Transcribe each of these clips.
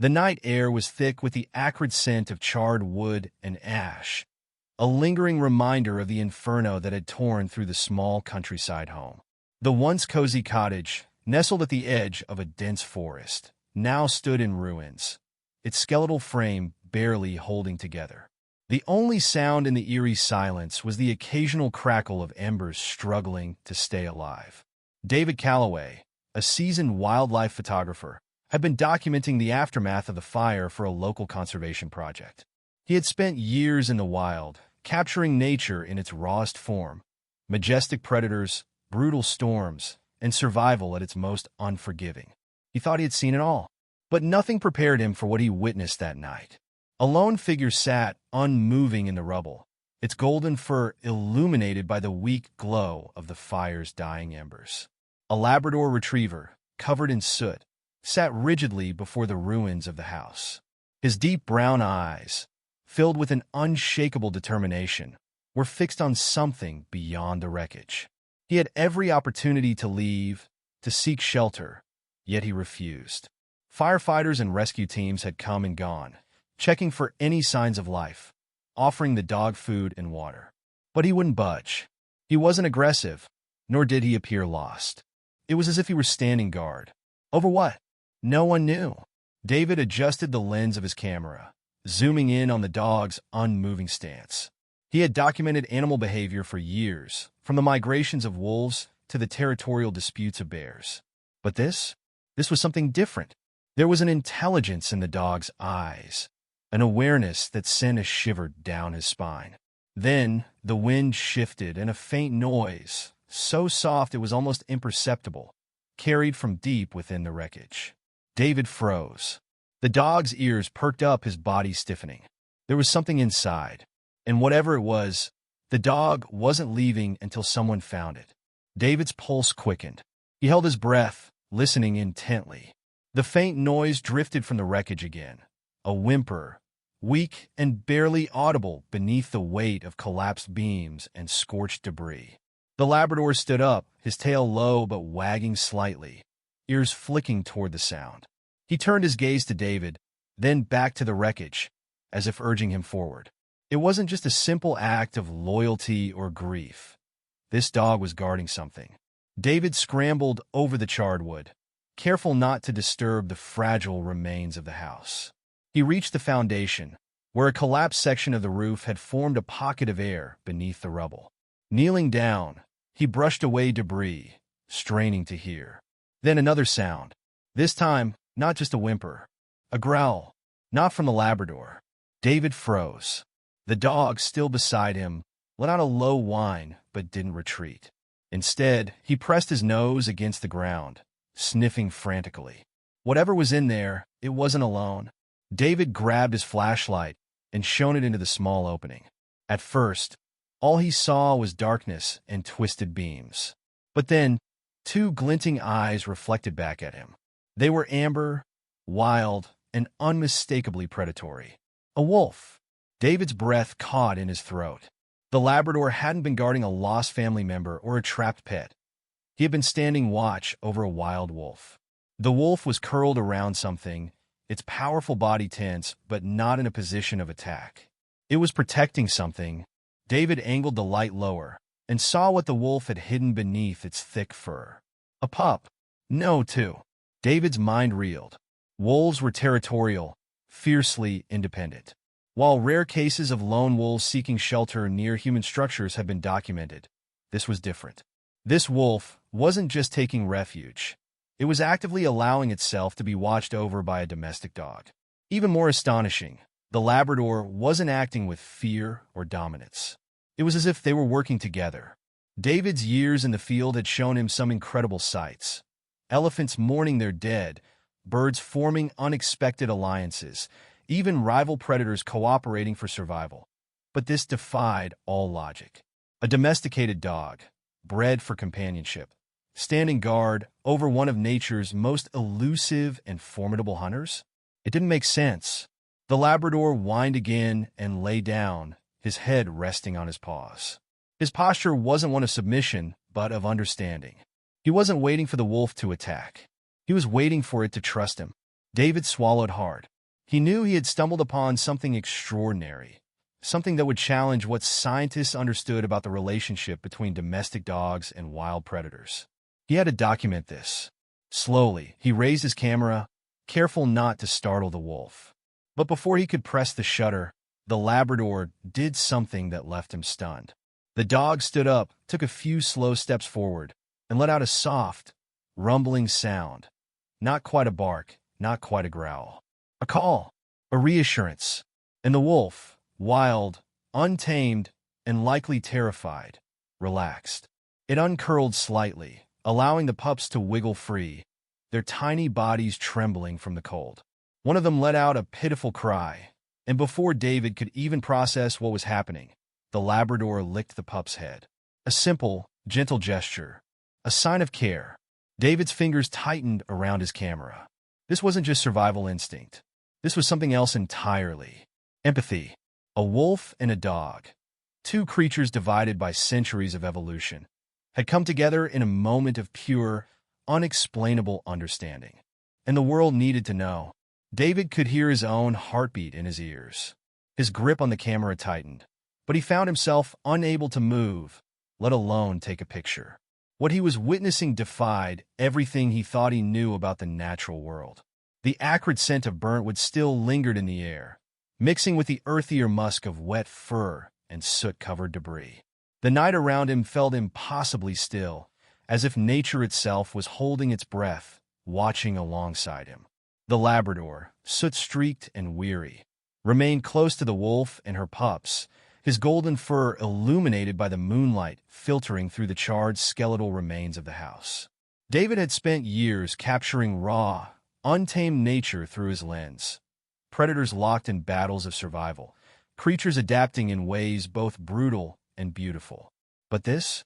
The night air was thick with the acrid scent of charred wood and ash, a lingering reminder of the inferno that had torn through the small countryside home. The once cozy cottage, nestled at the edge of a dense forest, now stood in ruins, its skeletal frame barely holding together. The only sound in the eerie silence was the occasional crackle of embers struggling to stay alive. David Calloway, a seasoned wildlife photographer, had been documenting the aftermath of the fire for a local conservation project. He had spent years in the wild, capturing nature in its rawest form, majestic predators, brutal storms, and survival at its most unforgiving. He thought he had seen it all, but nothing prepared him for what he witnessed that night. A lone figure sat, unmoving in the rubble, its golden fur illuminated by the weak glow of the fire's dying embers. A Labrador retriever, covered in soot, sat rigidly before the ruins of the house. His deep brown eyes, filled with an unshakable determination, were fixed on something beyond the wreckage. He had every opportunity to leave, to seek shelter, yet he refused. Firefighters and rescue teams had come and gone, checking for any signs of life, offering the dog food and water. But he wouldn't budge. He wasn't aggressive, nor did he appear lost. It was as if he were standing guard. Over what? No one knew. David adjusted the lens of his camera, zooming in on the dog's unmoving stance. He had documented animal behavior for years, from the migrations of wolves to the territorial disputes of bears. But this was something different. There was an intelligence in the dog's eyes, an awareness that sent a shiver down his spine. Then the wind shifted and a faint noise, so soft it was almost imperceptible, carried from deep within the wreckage. David froze. The dog's ears perked up, his body stiffening. There was something inside, and whatever it was, the dog wasn't leaving until someone found it. David's pulse quickened. He held his breath, listening intently. The faint noise drifted from the wreckage again, a whimper, weak and barely audible beneath the weight of collapsed beams and scorched debris. The Labrador stood up, his tail low but wagging slightly, ears flicking toward the sound. He turned his gaze to David, then back to the wreckage, as if urging him forward. It wasn't just a simple act of loyalty or grief. This dog was guarding something. David scrambled over the charred wood, careful not to disturb the fragile remains of the house. He reached the foundation, where a collapsed section of the roof had formed a pocket of air beneath the rubble. Kneeling down, he brushed away debris, straining to hear. Then another sound. This time, not just a whimper. A growl. Not from the Labrador. David froze. The dog, still beside him, let out a low whine but didn't retreat. Instead, he pressed his nose against the ground, sniffing frantically. Whatever was in there, it wasn't alone. David grabbed his flashlight and shone it into the small opening. At first, all he saw was darkness and twisted beams. But then, two glinting eyes reflected back at him. They were amber, wild, and unmistakably predatory. A wolf. David's breath caught in his throat. The Labrador hadn't been guarding a lost family member or a trapped pet. He had been standing watch over a wild wolf. The wolf was curled around something, its powerful body tense but not in a position of attack. It was protecting something. David angled the light lower and saw what the wolf had hidden beneath its thick fur. A pup. No, two. David's mind reeled. Wolves were territorial, fiercely independent. While rare cases of lone wolves seeking shelter near human structures have been documented, this was different. This wolf wasn't just taking refuge. It was actively allowing itself to be watched over by a domestic dog. Even more astonishing, the Labrador wasn't acting with fear or dominance. It was as if they were working together. David's years in the field had shown him some incredible sights. Elephants mourning their dead, birds forming unexpected alliances, even rival predators cooperating for survival. But this defied all logic. A domesticated dog, bred for companionship, standing guard over one of nature's most elusive and formidable hunters? It didn't make sense. The Labrador whined again and lay down, his head resting on his paws. His posture wasn't one of submission, but of understanding. He wasn't waiting for the wolf to attack. He was waiting for it to trust him. David swallowed hard. He knew he had stumbled upon something extraordinary, something that would challenge what scientists understood about the relationship between domestic dogs and wild predators. He had to document this. Slowly, he raised his camera, careful not to startle the wolf. But before he could press the shutter, the Labrador did something that left him stunned. The dog stood up, took a few slow steps forward, and let out a soft, rumbling sound. Not quite a bark, not quite a growl. A call, a reassurance. And the wolf, wild, untamed, and likely terrified, relaxed. It uncurled slightly, allowing the pups to wiggle free, their tiny bodies trembling from the cold. One of them let out a pitiful cry, and before David could even process what was happening, the Labrador licked the pup's head. A simple, gentle gesture, a sign of care. David's fingers tightened around his camera. This wasn't just survival instinct. This was something else entirely. Empathy. A wolf and a dog, two creatures divided by centuries of evolution, had come together in a moment of pure, unexplainable understanding. And the world needed to know. David could hear his own heartbeat in his ears. His grip on the camera tightened, but he found himself unable to move, let alone take a picture. What he was witnessing defied everything he thought he knew about the natural world. The acrid scent of burnt wood still lingered in the air, mixing with the earthier musk of wet fur and soot-covered debris. The night around him felt impossibly still, as if nature itself was holding its breath, watching alongside him. The Labrador, soot-streaked and weary, remained close to the wolf and her pups, his golden fur illuminated by the moonlight filtering through the charred skeletal remains of the house. David had spent years capturing raw, untamed nature through his lens. Predators locked in battles of survival, creatures adapting in ways both brutal and beautiful. But this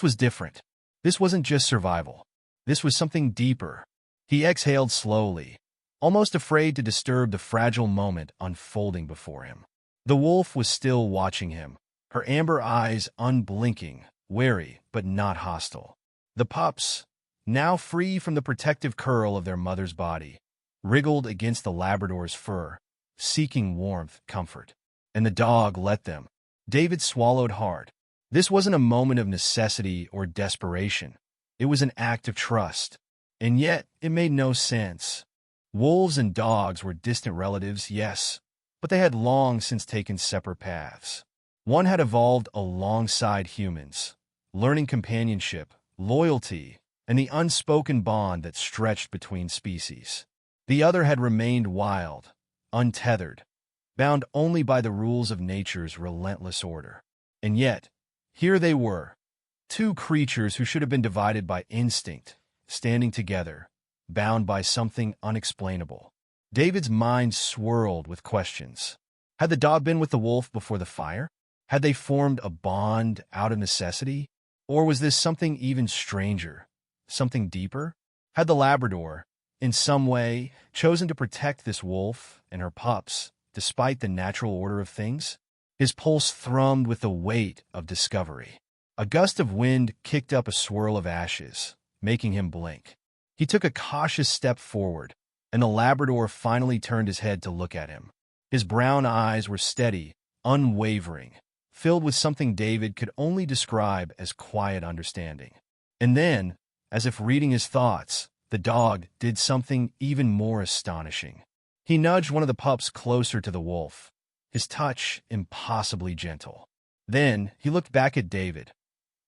was different. This wasn't just survival. This was something deeper. He exhaled slowly, almost afraid to disturb the fragile moment unfolding before him. The wolf was still watching him, her amber eyes unblinking, wary but not hostile. The pups, now free from the protective curl of their mother's body, wriggled against the Labrador's fur, seeking warmth, comfort. And the dog let them. David swallowed hard. This wasn't a moment of necessity or desperation. It was an act of trust. And yet, it made no sense. Wolves and dogs were distant relatives, yes, but they had long since taken separate paths. One had evolved alongside humans, learning companionship, loyalty, and the unspoken bond that stretched between species. The other had remained wild, untethered, bound only by the rules of nature's relentless order. And yet, here they were, two creatures who should have been divided by instinct, standing together, bound by something unexplainable. David's mind swirled with questions. Had the dog been with the wolf before the fire? Had they formed a bond out of necessity? Or was this something even stranger, something deeper? Had the Labrador, in some way, chosen to protect this wolf and her pups, despite the natural order of things? His pulse thrummed with the weight of discovery. A gust of wind kicked up a swirl of ashes, making him blink. He took a cautious step forward, and the Labrador finally turned his head to look at him. His brown eyes were steady, unwavering, filled with something David could only describe as quiet understanding. And then, as if reading his thoughts, the dog did something even more astonishing. He nudged one of the pups closer to the wolf, his touch impossibly gentle. Then he looked back at David,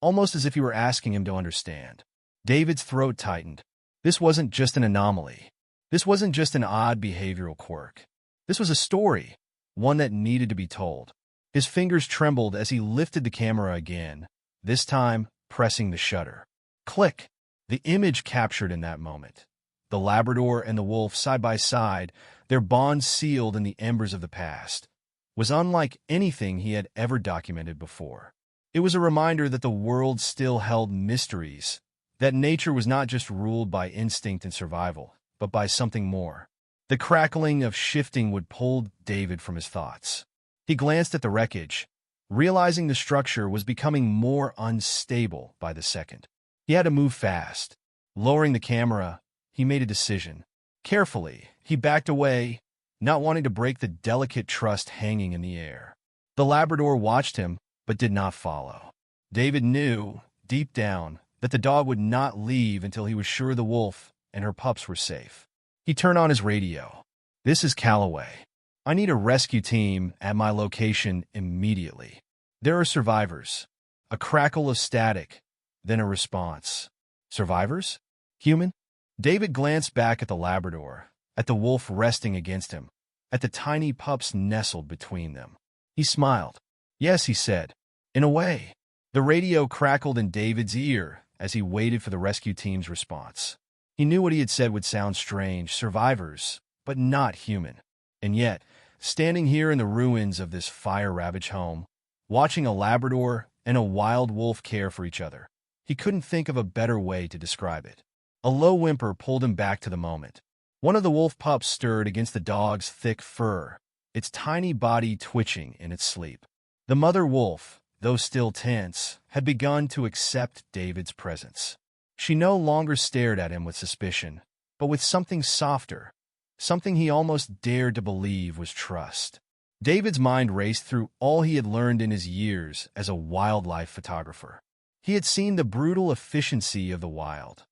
almost as if he were asking him to understand. David's throat tightened. This wasn't just an anomaly. This wasn't just an odd behavioral quirk. This was a story, one that needed to be told. His fingers trembled as he lifted the camera again, this time pressing the shutter. Click! The image captured in that moment. The Labrador and the wolf side by side, their bond sealed in the embers of the past, was unlike anything he had ever documented before. It was a reminder that the world still held mysteries, that nature was not just ruled by instinct and survival, but by something more. The crackling of shifting wood pulled David from his thoughts. He glanced at the wreckage, realizing the structure was becoming more unstable by the second. He had to move fast. Lowering the camera, he made a decision. Carefully, he backed away, not wanting to break the delicate trust hanging in the air. The Labrador watched him, but did not follow. David knew, deep down, that the dog would not leave until he was sure the wolf and her pups were safe. He turned on his radio. "This is Callaway. I need a rescue team at my location immediately. There are survivors." A crackle of static, then a response. "Survivors? Human?" David glanced back at the Labrador, at the wolf resting against him, at the tiny pups nestled between them. He smiled. "Yes," he said. "In a way." The radio crackled in David's ear as he waited for the rescue team's response. He knew what he had said would sound strange, survivors, but not human. And yet, standing here in the ruins of this fire-ravaged home, watching a Labrador and a wild wolf care for each other, he couldn't think of a better way to describe it. A low whimper pulled him back to the moment. One of the wolf pups stirred against the dog's thick fur, its tiny body twitching in its sleep. The mother wolf, though still tense, had begun to accept David's presence. She no longer stared at him with suspicion, but with something softer, something he almost dared to believe was trust. David's mind raced through all he had learned in his years as a wildlife photographer. He had seen the brutal efficiency of the wild.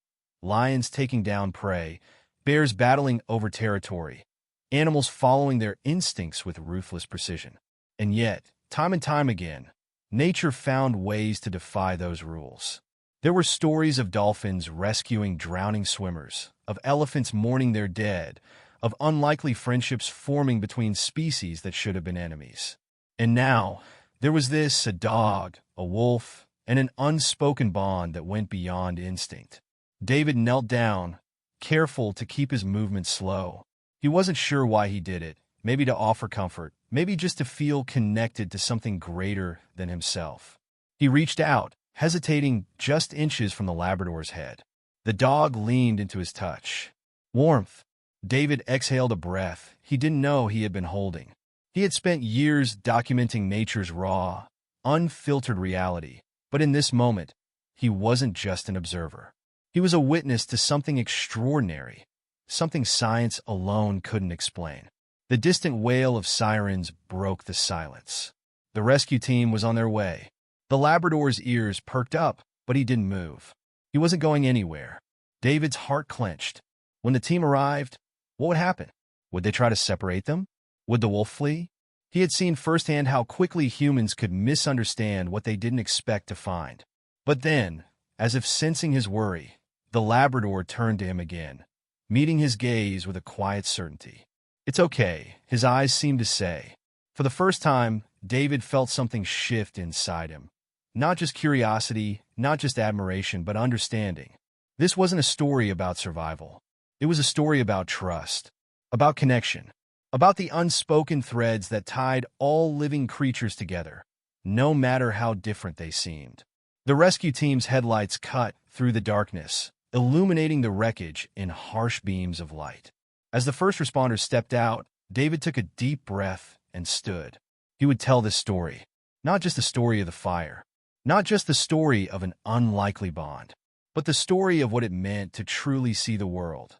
Lions taking down prey, bears battling over territory, animals following their instincts with ruthless precision. And yet, time and time again, nature found ways to defy those rules. There were stories of dolphins rescuing drowning swimmers, of elephants mourning their dead, of unlikely friendships forming between species that should have been enemies. And now, there was this, a dog, a wolf, and an unspoken bond that went beyond instinct. David knelt down, careful to keep his movement slow. He wasn't sure why he did it, maybe to offer comfort, maybe just to feel connected to something greater than himself. He reached out, hesitating just inches from the Labrador's head. The dog leaned into his touch. Warmth. David exhaled a breath he didn't know he had been holding. He had spent years documenting nature's raw, unfiltered reality, but in this moment, he wasn't just an observer. He was a witness to something extraordinary, something science alone couldn't explain. The distant wail of sirens broke the silence. The rescue team was on their way. The Labrador's ears perked up, but he didn't move. He wasn't going anywhere. David's heart clenched. When the team arrived, what would happen? Would they try to separate them? Would the wolf flee? He had seen firsthand how quickly humans could misunderstand what they didn't expect to find. But then, as if sensing his worry, the Labrador turned to him again, meeting his gaze with a quiet certainty. "It's okay," his eyes seemed to say. For the first time, David felt something shift inside him. Not just curiosity, not just admiration, but understanding. This wasn't a story about survival. It was a story about trust, about connection, about the unspoken threads that tied all living creatures together, no matter how different they seemed. The rescue team's headlights cut through the darkness, illuminating the wreckage in harsh beams of light. As the first responders stepped out, David took a deep breath and stood. He would tell this story, not just the story of the fire, not just the story of an unlikely bond, but the story of what it meant to truly see the world,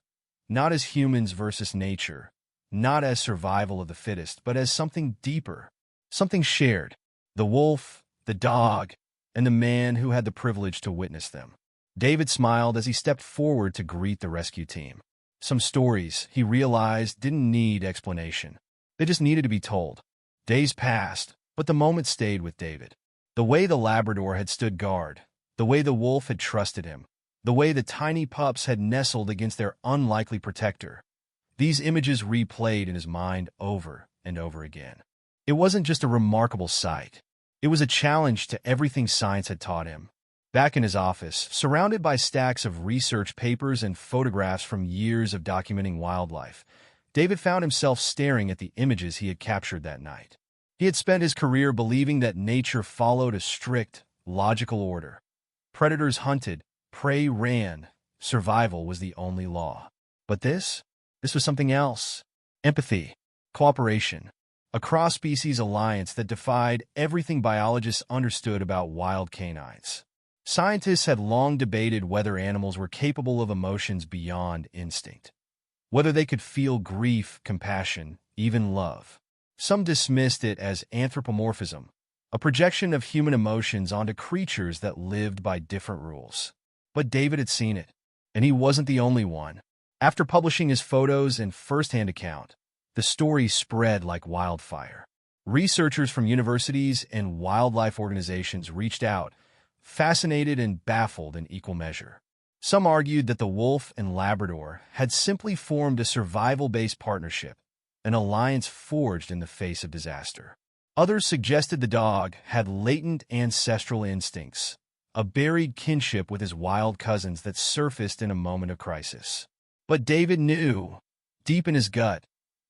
not as humans versus nature, not as survival of the fittest, but as something deeper, something shared, the wolf, the dog, and the man who had the privilege to witness them. David smiled as he stepped forward to greet the rescue team. Some stories, he realized, didn't need explanation. They just needed to be told. Days passed, but the moment stayed with David. The way the Labrador had stood guard, the way the wolf had trusted him, the way the tiny pups had nestled against their unlikely protector. These images replayed in his mind over and over again. It wasn't just a remarkable sight. It was a challenge to everything science had taught him. Back in his office, surrounded by stacks of research papers and photographs from years of documenting wildlife, David found himself staring at the images he had captured that night. He had spent his career believing that nature followed a strict, logical order. Predators hunted, prey ran, survival was the only law. But this was something else. Empathy, cooperation, a cross-species alliance that defied everything biologists understood about wild canines. Scientists had long debated whether animals were capable of emotions beyond instinct, whether they could feel grief, compassion, even love. Some dismissed it as anthropomorphism, a projection of human emotions onto creatures that lived by different rules. But David had seen it, and he wasn't the only one. After publishing his photos and first-hand account, the story spread like wildfire. Researchers from universities and wildlife organizations reached out, fascinated and baffled in equal measure. Some argued that the wolf and Labrador had simply formed a survival-based partnership, an alliance forged in the face of disaster. Others suggested the dog had latent ancestral instincts, a buried kinship with his wild cousins that surfaced in a moment of crisis. But David knew, deep in his gut,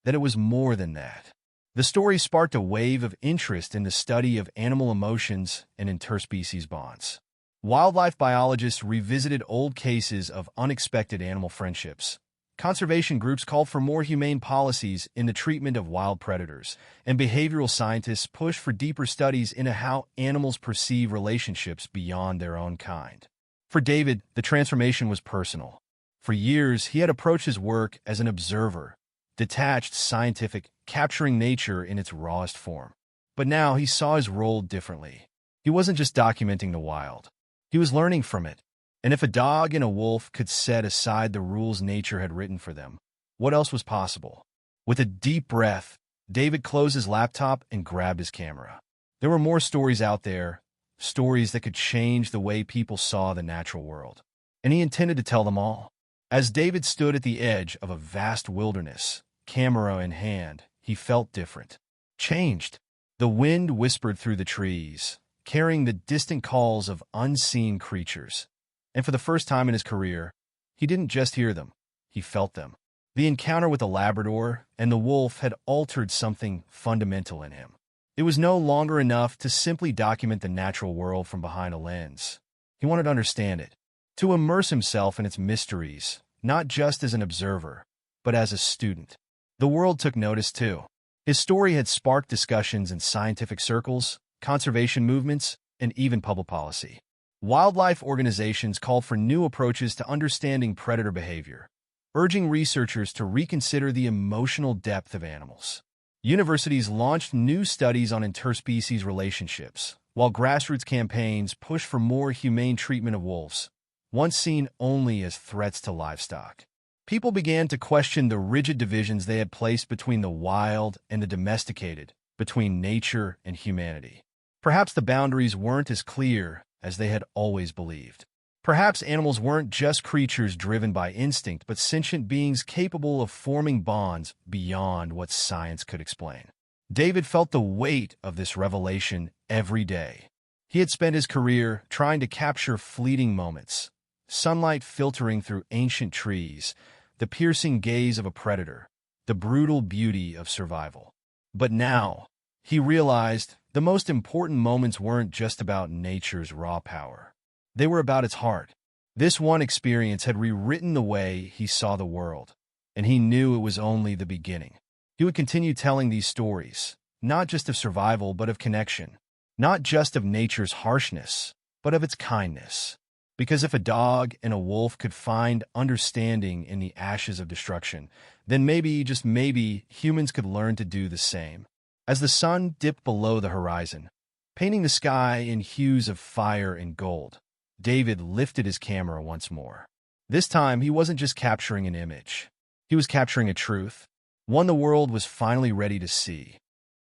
that it was more than that. The story sparked a wave of interest in the study of animal emotions and interspecies bonds. Wildlife biologists revisited old cases of unexpected animal friendships. Conservation groups called for more humane policies in the treatment of wild predators, and behavioral scientists pushed for deeper studies into how animals perceive relationships beyond their own kind. For David, the transformation was personal. For years, he had approached his work as an observer, detached, scientific, capturing nature in its rawest form. But now he saw his role differently. He wasn't just documenting the wild. He was learning from it. And if a dog and a wolf could set aside the rules nature had written for them, what else was possible? With a deep breath, David closed his laptop and grabbed his camera. There were more stories out there, stories that could change the way people saw the natural world. And he intended to tell them all. As David stood at the edge of a vast wilderness, camera in hand, he felt different. Changed. The wind whispered through the trees, carrying the distant calls of unseen creatures. And for the first time in his career, he didn't just hear them, he felt them. The encounter with the Labrador and the wolf had altered something fundamental in him. It was no longer enough to simply document the natural world from behind a lens. He wanted to understand it, to immerse himself in its mysteries, not just as an observer, but as a student. The world took notice too. His story had sparked discussions in scientific circles, conservation movements, and even public policy. Wildlife organizations called for new approaches to understanding predator behavior, urging researchers to reconsider the emotional depth of animals. Universities launched new studies on interspecies relationships, while grassroots campaigns pushed for more humane treatment of wolves, once seen only as threats to livestock. People began to question the rigid divisions they had placed between the wild and the domesticated, between nature and humanity. Perhaps the boundaries weren't as clear as they had always believed. Perhaps animals weren't just creatures driven by instinct, but sentient beings capable of forming bonds beyond what science could explain. David felt the weight of this revelation every day. He had spent his career trying to capture fleeting moments, sunlight filtering through ancient trees, the piercing gaze of a predator, the brutal beauty of survival. But now, he realized the most important moments weren't just about nature's raw power. They were about its heart. This one experience had rewritten the way he saw the world, and he knew it was only the beginning. He would continue telling these stories, not just of survival, but of connection, not just of nature's harshness, but of its kindness. Because if a dog and a wolf could find understanding in the ashes of destruction, then maybe, just maybe, humans could learn to do the same. As the sun dipped below the horizon, painting the sky in hues of fire and gold, David lifted his camera once more. This time, he wasn't just capturing an image. He was capturing a truth, one the world was finally ready to see.